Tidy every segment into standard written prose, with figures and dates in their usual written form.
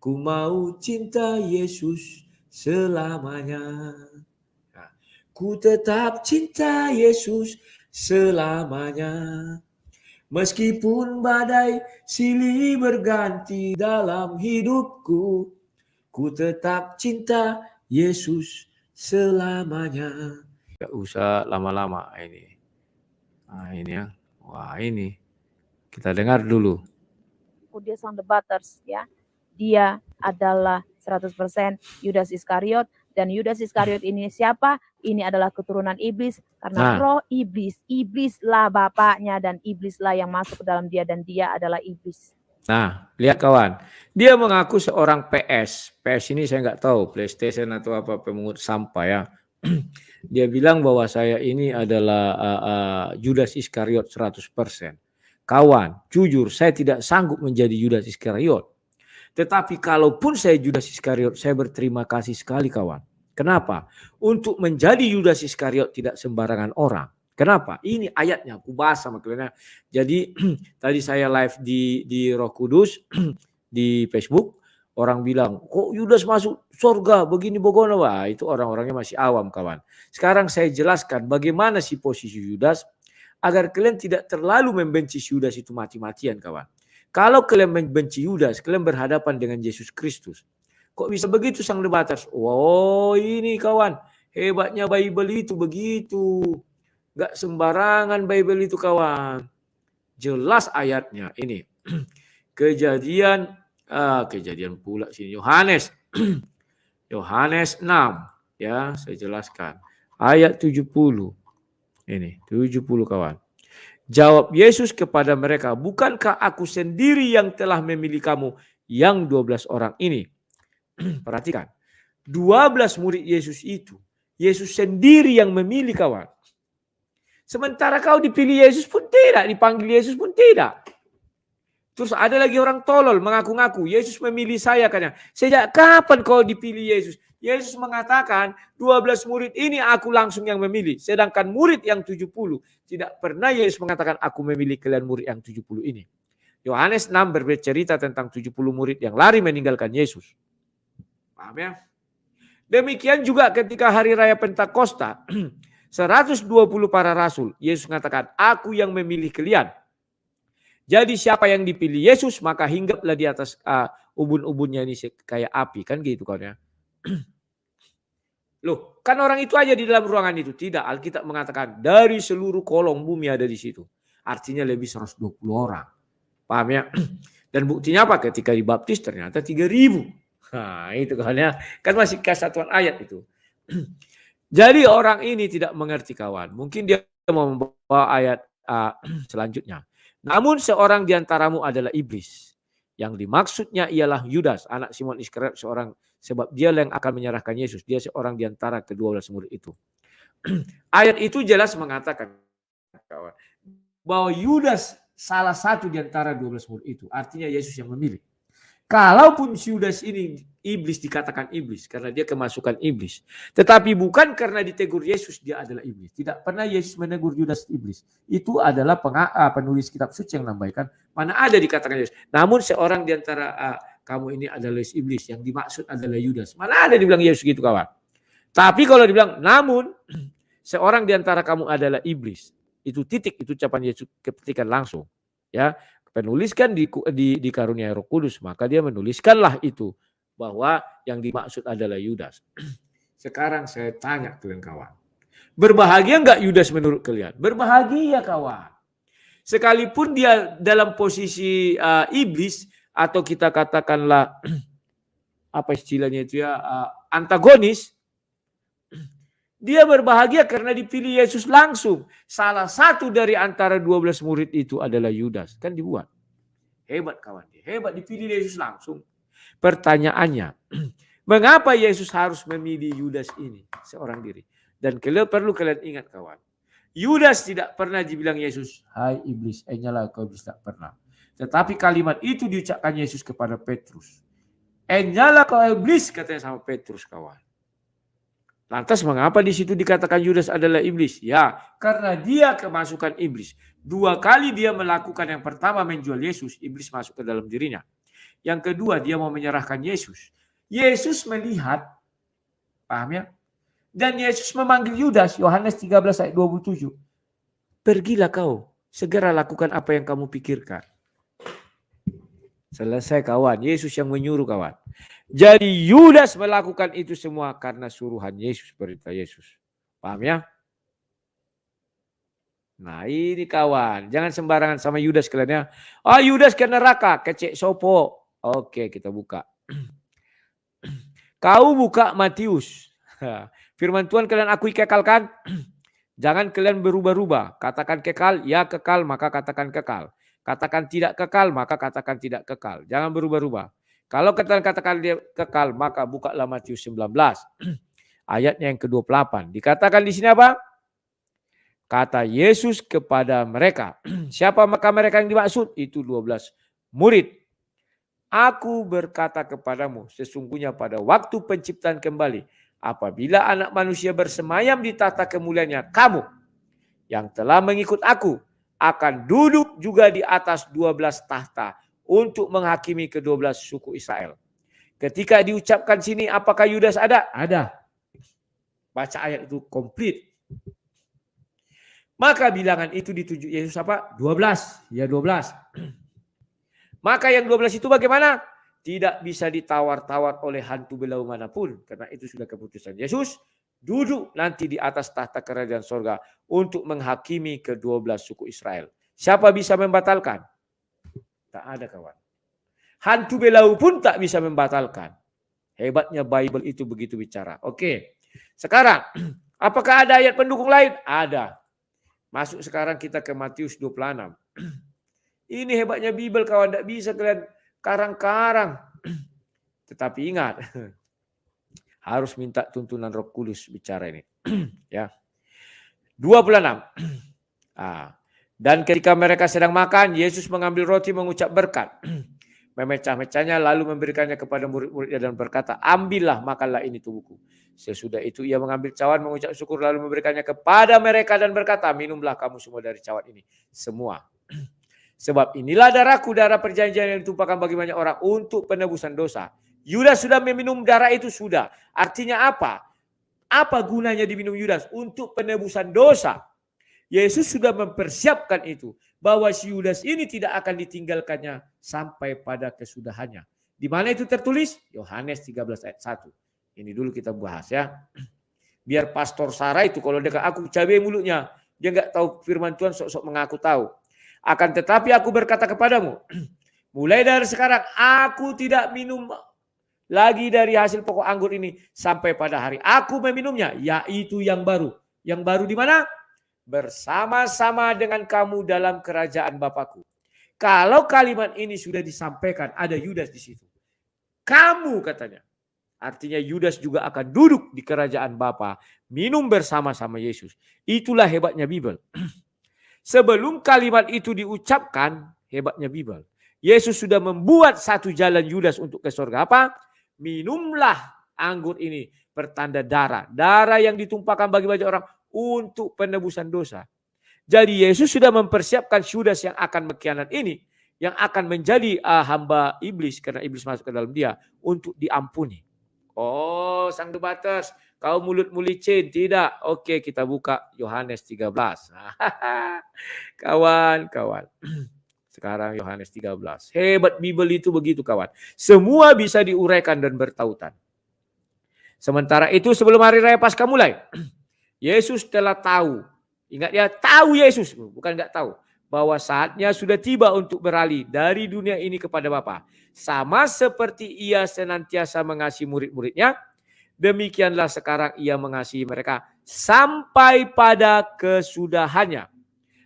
ku mau cinta Yesus selamanya. Nah, ku tetap cinta Yesus selamanya. Meskipun badai silih berganti dalam hidupku, ku tetap cinta Yesus selamanya. Gak usah lama-lama ini. Nah ini ya. Wah ini. Kita dengar dulu. Judas on the Butters, ya. Dia adalah 100% Yudas Iskariot. Dan Yudas Iskariot ini siapa? Ini adalah keturunan iblis. Karena roh iblis. Iblislah bapaknya dan iblislah yang masuk ke dalam dia. Dan dia adalah iblis. Nah, lihat kawan. Dia mengaku seorang PS. PS ini saya nggak tahu. PlayStation atau apa, pemungut sampah ya. Dia bilang bahwa saya ini adalah Judas Iskariot 100%. Kawan, jujur saya tidak sanggup menjadi Judas Iskariot. Tetapi kalaupun saya Judas Iskariot, saya berterima kasih sekali kawan. Kenapa? Untuk menjadi Judas Iskariot tidak sembarangan orang. Kenapa? Ini ayatnya aku bahas sama kalian. Jadi tadi saya live di Roh Kudus di Facebook. Orang bilang, kok Yudas masuk surga begini begono. Wah, itu orang-orangnya masih awam kawan. Sekarang saya jelaskan bagaimana sih posisi Yudas agar kalian tidak terlalu membenci Yudas itu mati-matian kawan. Kalau kalian membenci Yudas, kalian berhadapan dengan Yesus Kristus. Kok bisa begitu sang debaters? Oh ini kawan, hebatnya Bible itu begitu. Gak sembarangan Bible itu kawan. Jelas ayatnya ini. Kejadian pula sini Yohanes. Yohanes 6 ya, saya jelaskan. Ayat 70. Ini 70 kawan. Jawab Yesus kepada mereka, bukankah aku sendiri yang telah memilih kamu yang 12 orang ini? Perhatikan, 12 murid Yesus itu, Yesus sendiri yang memilih kawan. Sementara kau dipilih Yesus pun tidak, dipanggil Yesus pun tidak. Terus ada lagi orang tolol mengaku-ngaku, Yesus memilih saya katanya. Sejak kapan kau dipilih Yesus? Yesus mengatakan 12 murid ini aku langsung yang memilih. Sedangkan murid yang 70 tidak pernah Yesus mengatakan aku memilih kalian murid yang 70 ini. Yohanes 6 bercerita tentang 70 murid yang lari meninggalkan Yesus. Paham ya? Demikian juga ketika hari raya Pentakosta 120 para rasul. Yesus mengatakan aku yang memilih kalian. Jadi siapa yang dipilih Yesus maka hinggaplah di atas ubun-ubunnya ini kayak api. Kan gitu kan ya. Loh, kan orang itu aja di dalam ruangan itu. Tidak, Alkitab mengatakan dari seluruh kolong bumi ada di situ. Artinya lebih 120 orang. Paham ya? Dan buktinya apa? Ketika dibaptis ternyata 3.000. Nah, itu kan ya. Kan masih kesatuan ayat itu. Jadi orang ini tidak mengerti kawan. Mungkin dia mau membawa ayat selanjutnya. Namun seorang di antaramu adalah iblis. Yang dimaksudnya ialah Yudas, anak Simon Iskariot, seorang sebab dia yang akan menyerahkan Yesus. Dia seorang di antara kedua belas murid itu. Ayat itu jelas mengatakan bahwa Yudas salah satu di antara 12 murid itu. Artinya Yesus yang memilih. Kalaupun Yudas ini iblis dikatakan iblis karena dia kemasukan iblis. Tetapi bukan karena ditegur Yesus dia adalah iblis. Tidak pernah Yesus menegur Yudas iblis. Itu adalah penulis kitab suci yang menambahkan. Mana ada dikatakan Yesus. Namun seorang di antara kamu ini adalah iblis. Yang dimaksud adalah Yudas. Mana ada dibilang Yesus gitu kawan. Tapi kalau dibilang namun seorang di antara kamu adalah iblis. Itu titik, itu ucapan Yesus ketikan langsung. Ya. Penuliskan di karunia Roh Kudus, maka dia menuliskanlah itu bahwa yang dimaksud adalah Yudas. Sekarang saya tanya kalian kawan, berbahagia enggak Yudas menurut kalian? Berbahagia kawan. Sekalipun dia dalam posisi iblis atau kita katakanlah apa istilahnya itu ya antagonis. Dia berbahagia karena dipilih Yesus langsung. Salah satu dari antara 12 murid itu adalah Yudas. Kan dibuat. Hebat kawan. Hebat dipilih Yesus langsung. Pertanyaannya. Mengapa Yesus harus memilih Yudas ini? Seorang diri. Dan perlu kalian ingat kawan. Yudas tidak pernah dibilang Yesus. Hai iblis. Nyala kau iblis, tak pernah. Tetapi kalimat itu diucapkan Yesus kepada Petrus. Nyala kau iblis katanya sama Petrus kawan. Lantas mengapa di situ dikatakan Yudas adalah iblis? Ya, karena dia kemasukan iblis. 2 kali dia melakukan yang pertama menjual Yesus, iblis masuk ke dalam dirinya. Yang kedua, dia mau menyerahkan Yesus. Yesus melihat, paham ya? Dan Yesus memanggil Yudas, Yohanes 13 ayat 27. Pergilah kau, segera lakukan apa yang kamu pikirkan. Selesai kawan, Yesus yang menyuruh kawan. Jadi Yudas melakukan itu semua karena suruhan Yesus, perintah Yesus. Paham ya? Nah ini kawan, jangan sembarangan sama Yudas kalian ya. Oh Yudas ke neraka, kecek sopo. Oke kita buka. Kau buka Matius. Firman Tuhan kalian akui kekal kan? Jangan kalian berubah-ubah. Katakan kekal, ya kekal, maka katakan kekal. Katakan tidak kekal, maka katakan tidak kekal. Jangan berubah-ubah. Kalau katakan dia kekal, maka bukalah Matius 19. Ayatnya yang ke-28. Dikatakan di sini apa? Kata Yesus kepada mereka. Siapa maka mereka yang dimaksud? Itu 12 murid. Aku berkata kepadamu, sesungguhnya pada waktu penciptaan kembali, apabila anak manusia bersemayam di tahta kemuliaannya, kamu yang telah mengikut aku akan duduk juga di atas 12 tahta untuk menghakimi ke-12 suku Israel. Ketika diucapkan sini, apakah Yudas ada? Ada. Baca ayat itu komplit. Maka bilangan itu dituju Yesus apa? 12. Ya 12. Maka yang 12 itu bagaimana? Tidak bisa ditawar-tawar oleh hantu belau manapun. Karena itu sudah keputusan Yesus. Duduk nanti di atas tahta kerajaan sorga untuk menghakimi ke-12 suku Israel. Siapa bisa membatalkan? Tak ada kawan. Hantu belau pun tak bisa membatalkan. Hebatnya Bible itu begitu bicara. Oke. Sekarang, apakah ada ayat pendukung lain? Ada. Masuk sekarang kita ke Matius 26. Ini hebatnya Bible kawan. Tidak bisa kalian karang-karang. Tetapi ingat. Harus minta tuntunan Roh Kudus bicara ini. Ya. 26. Dan ketika mereka sedang makan, Yesus mengambil roti mengucap berkat. Memecah-mecahnya lalu memberikannya kepada murid-muridnya dan berkata, ambillah makanlah ini tubuhku. Sesudah itu ia mengambil cawan mengucap syukur lalu memberikannya kepada mereka dan berkata, minumlah kamu semua dari cawan ini. Semua. Sebab inilah darahku, darah perjanjian yang ditumpahkan bagi banyak orang untuk penebusan dosa. Yudas sudah meminum darah itu sudah. Artinya apa? Apa gunanya diminum Yudas? Untuk penebusan dosa. Yesus sudah mempersiapkan itu. Bahwa si Yudas ini tidak akan ditinggalkannya sampai pada kesudahannya. Di mana itu tertulis? Yohanes 13 ayat 1. Ini dulu kita bahas ya. Biar Pastor Sarah itu kalau dekat aku cabai mulutnya. Dia nggak tahu firman Tuhan sok-sok mengaku tahu. Akan tetapi aku berkata kepadamu. Mulai dari sekarang aku tidak minum lagi dari hasil pokok anggur ini sampai pada hari aku meminumnya, yaitu yang baru. Yang baru di mana? Bersama-sama dengan kamu dalam kerajaan Bapakku. Kalau kalimat ini sudah disampaikan, ada Yudas di situ. Kamu katanya. Artinya Yudas juga akan duduk di kerajaan Bapa, minum bersama-sama Yesus. Itulah hebatnya Bible. Sebelum kalimat itu diucapkan, hebatnya Bible. Yesus sudah membuat satu jalan Yudas untuk ke surga. Apa? Minumlah anggur ini pertanda darah. Darah yang ditumpahkan bagi banyak orang untuk penebusan dosa. Jadi Yesus sudah mempersiapkan Yudas yang akan mengkhianat ini. Yang akan menjadi hamba iblis. Karena iblis masuk ke dalam dia. Untuk diampuni. Oh sang debaters. Kau mulut licin. Tidak. Oke kita buka Yohanes 13. Kawan-kawan. Sekarang Yohanes 13. Hebat Bible itu begitu kawan. Semua bisa diuraikan dan bertautan. Sementara itu sebelum hari raya Paskah mulai. Yesus telah tahu. Ingat ya, tahu Yesus. Bukan enggak tahu. Bahwa saatnya sudah tiba untuk beralih dari dunia ini kepada Bapa. Sama seperti ia senantiasa mengasihi murid-muridnya. Demikianlah sekarang ia mengasihi mereka. Sampai pada kesudahannya.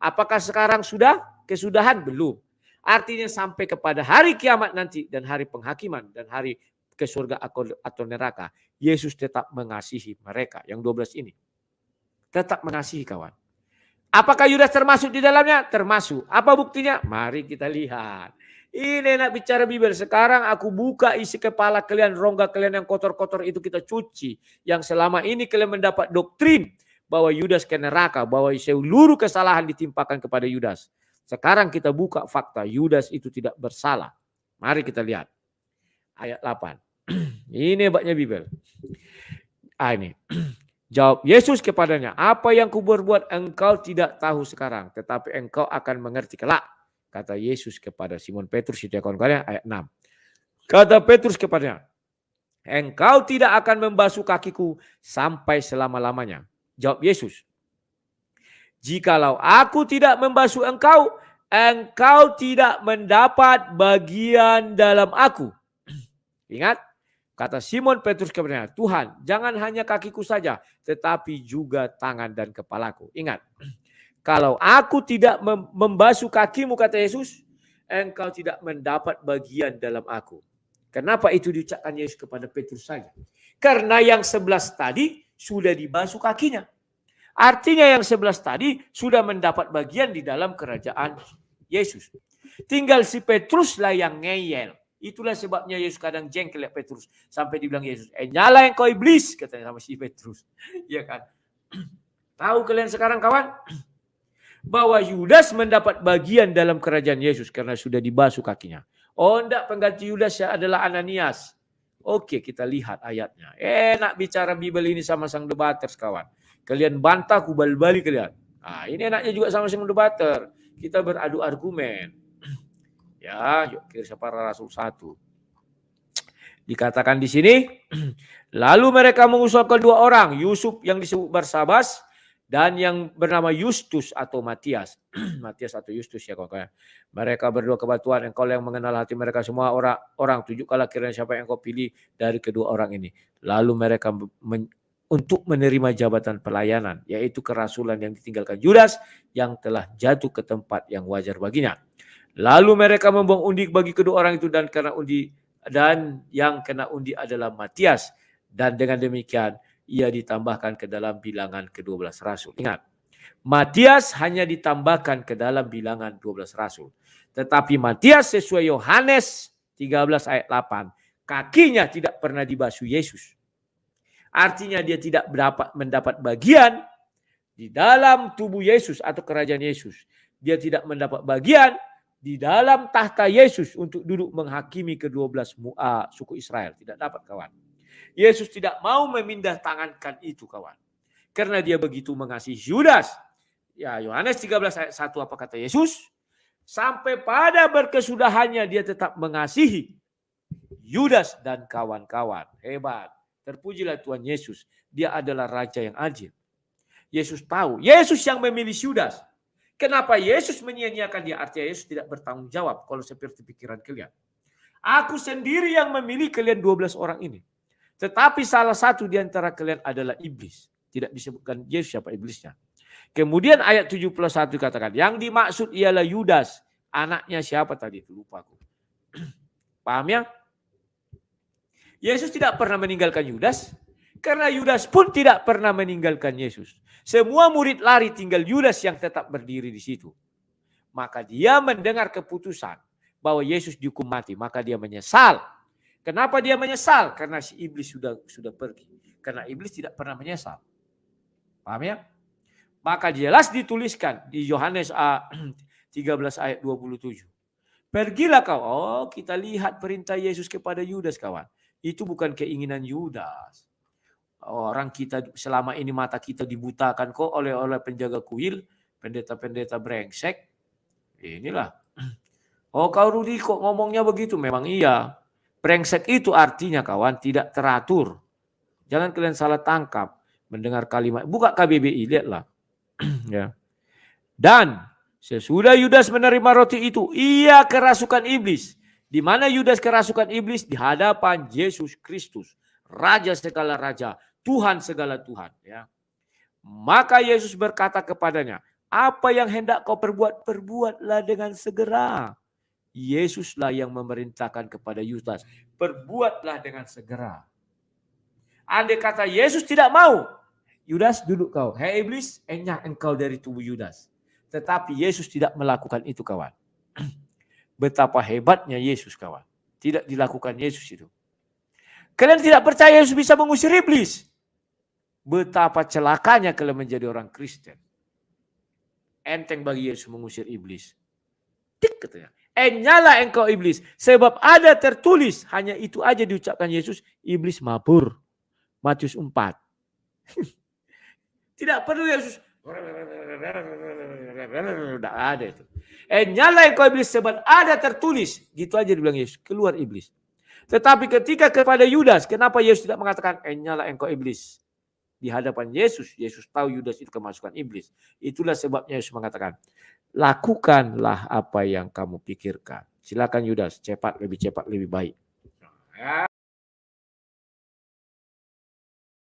Apakah sekarang sudah? Kesudahan belum. Artinya sampai kepada hari kiamat nanti dan hari penghakiman dan hari ke surga atau neraka. Yesus tetap mengasihi mereka yang 12 ini. Tetap mengasihi kawan. Apakah Yudas termasuk di dalamnya? Termasuk. Apa buktinya? Mari kita lihat. Ini enak bicara Bible. Sekarang aku buka isi kepala kalian, rongga kalian yang kotor-kotor itu kita cuci. Yang selama ini kalian mendapat doktrin bahwa Yudas ke neraka, bahwa seluruh kesalahan ditimpakan kepada Yudas. Sekarang kita buka fakta, Yudas itu tidak bersalah. Mari kita lihat ayat 8. Ini hebatnya Bibel. Ini. Jawab Yesus kepadanya, apa yang kuberbuat engkau tidak tahu sekarang, tetapi engkau akan mengerti kelak. Kata Yesus kepada Simon Petrus itu kawan-kawan, ayat 6. Kata Petrus kepadanya, engkau tidak akan membasuh kakiku sampai selama-lamanya. Jawab Yesus, jikalau aku tidak membasuh engkau, engkau tidak mendapat bagian dalam aku. Ingat, kata Simon Petrus kepadanya, Tuhan, jangan hanya kakiku saja, tetapi juga tangan dan kepalaku. Ingat, kalau aku tidak membasuh kakimu, kata Yesus, engkau tidak mendapat bagian dalam aku. Kenapa itu diucapkan Yesus kepada Petrus saja? Karena yang 11 tadi sudah dibasuh kakinya. Artinya yang 11 tadi sudah mendapat bagian di dalam kerajaan Yesus. Tinggal si Petrus lah yang ngeyel. Itulah sebabnya Yesus kadang jengkel ya Petrus. Sampai dibilang Yesus, nyala engkau iblis, katanya sama si Petrus. Iya kan? Tahu kalian sekarang kawan? Bahwa Yudas mendapat bagian dalam kerajaan Yesus karena sudah dibasuh kakinya. Oh enggak, pengganti Yudas adalah Ananias. Oke, kita lihat ayatnya. Enak bicara Bibel ini sama sang debaters kawan. Kalian bantah, aku balik kalian. Nah, ini enaknya juga sama sang debater. Kita beradu argumen. Ya, yuk Kisah Para Rasul 1. Dikatakan di sini, lalu mereka mengusul kedua orang, Yusuf yang disebut Barsabas dan yang bernama Justus atau Matias. Matias atau Justus ya kawan-kawan. Mereka berdua kebatuan, engkau yang mengenal hati mereka semua orang tunjukkanlah kiranya siapa yang engkau pilih dari kedua orang ini. Lalu mereka untuk menerima jabatan pelayanan, yaitu kerasulan yang ditinggalkan Yudas yang telah jatuh ke tempat yang wajar baginya. Lalu mereka membuang undi bagi kedua orang itu dan yang kena undi adalah Matias, dan dengan demikian ia ditambahkan ke dalam bilangan ke-12 rasul. Ingat, Matias hanya ditambahkan ke dalam bilangan 12 rasul. Tetapi Matias sesuai Yohanes 13 ayat 8, kakinya tidak pernah dibasuh Yesus. Artinya dia tidak mendapat bagian di dalam tubuh Yesus atau kerajaan Yesus. Dia tidak mendapat bagian di dalam tahta Yesus untuk duduk menghakimi ke-12 suku Israel. Tidak dapat kawan. Yesus tidak mau memindah tangankan itu kawan. Karena dia begitu mengasihi Yudas. Ya, Yohanes 13 ayat 1 apa kata Yesus? Sampai pada berkesudahannya dia tetap mengasihi Yudas dan kawan-kawan. Hebat. Terpujilah Tuhan Yesus. Dia adalah Raja yang adil. Yesus tahu. Yesus yang memilih Yudas. Kenapa Yesus menyia-nyiakan dia? Artinya Yesus tidak bertanggung jawab kalau seperti pikiran kalian. Aku sendiri yang memilih kalian 12 orang ini. Tetapi salah satu di antara kalian adalah iblis. Tidak disebutkan Yesus siapa iblisnya. Kemudian ayat 71 katakan, yang dimaksud ialah Yudas. Anaknya siapa tadi? Itu lupa aku. Paham ya? Yesus tidak pernah meninggalkan Yudas. Karena Yudas pun tidak pernah meninggalkan Yesus. Semua murid lari, tinggal Yudas yang tetap berdiri di situ. Maka dia mendengar keputusan bahwa Yesus dihukum mati. Maka dia menyesal. Kenapa dia menyesal? Karena si iblis sudah pergi. Karena iblis tidak pernah menyesal. Paham ya? Maka jelas dituliskan di Yohanes 13 ayat 27. Pergilah kau. Oh, kita lihat perintah Yesus kepada Yudas kawan. Itu bukan keinginan Yudas. Orang kita selama ini mata kita dibutakan kok oleh penjaga kuil, pendeta-pendeta brengsek. Inilah. Oh kau Rudi kok ngomongnya begitu? Memang iya. Brengsek itu artinya kawan tidak teratur. Jangan kalian salah tangkap mendengar kalimat. Buka KBBI, lihatlah. Ya. Dan sesudah Yudas menerima roti itu, ia kerasukan iblis. Di mana Yudas kerasukan iblis? Di hadapan Yesus Kristus, Raja segala raja, Tuhan segala Tuhan. Ya. Maka Yesus berkata kepadanya, apa yang hendak kau perbuat, perbuatlah dengan segera. Yesuslah yang memerintahkan kepada Yudas, perbuatlah dengan segera. Andai kata Yesus tidak mau, Yudas duduk kau. Hei iblis, enyah engkau dari tubuh Yudas. Tetapi Yesus tidak melakukan itu kawan. Betapa hebatnya Yesus kawan. Tidak dilakukan Yesus itu. Kalian tidak percaya Yesus bisa mengusir iblis. Betapa celakanya kalian menjadi orang Kristen. Enteng bagi Yesus mengusir iblis. Tik katanya. Nyala engkau iblis. Sebab ada tertulis. Hanya itu aja diucapkan Yesus. Iblis mabur. Matius 4. Tidak perlu Yesus. Tidak ada itu. Nyala engkau iblis. Sebab ada tertulis. Gitu aja dibilang Yesus. Keluar iblis. Tetapi ketika kepada Yudas. Kenapa Yesus tidak mengatakan. Nyala engkau iblis. Di hadapan Yesus. Yesus tahu Yudas itu kemasukan iblis. Itulah sebabnya Yesus mengatakan. Lakukanlah apa yang kamu pikirkan. Silakan Yudas, cepat, lebih baik.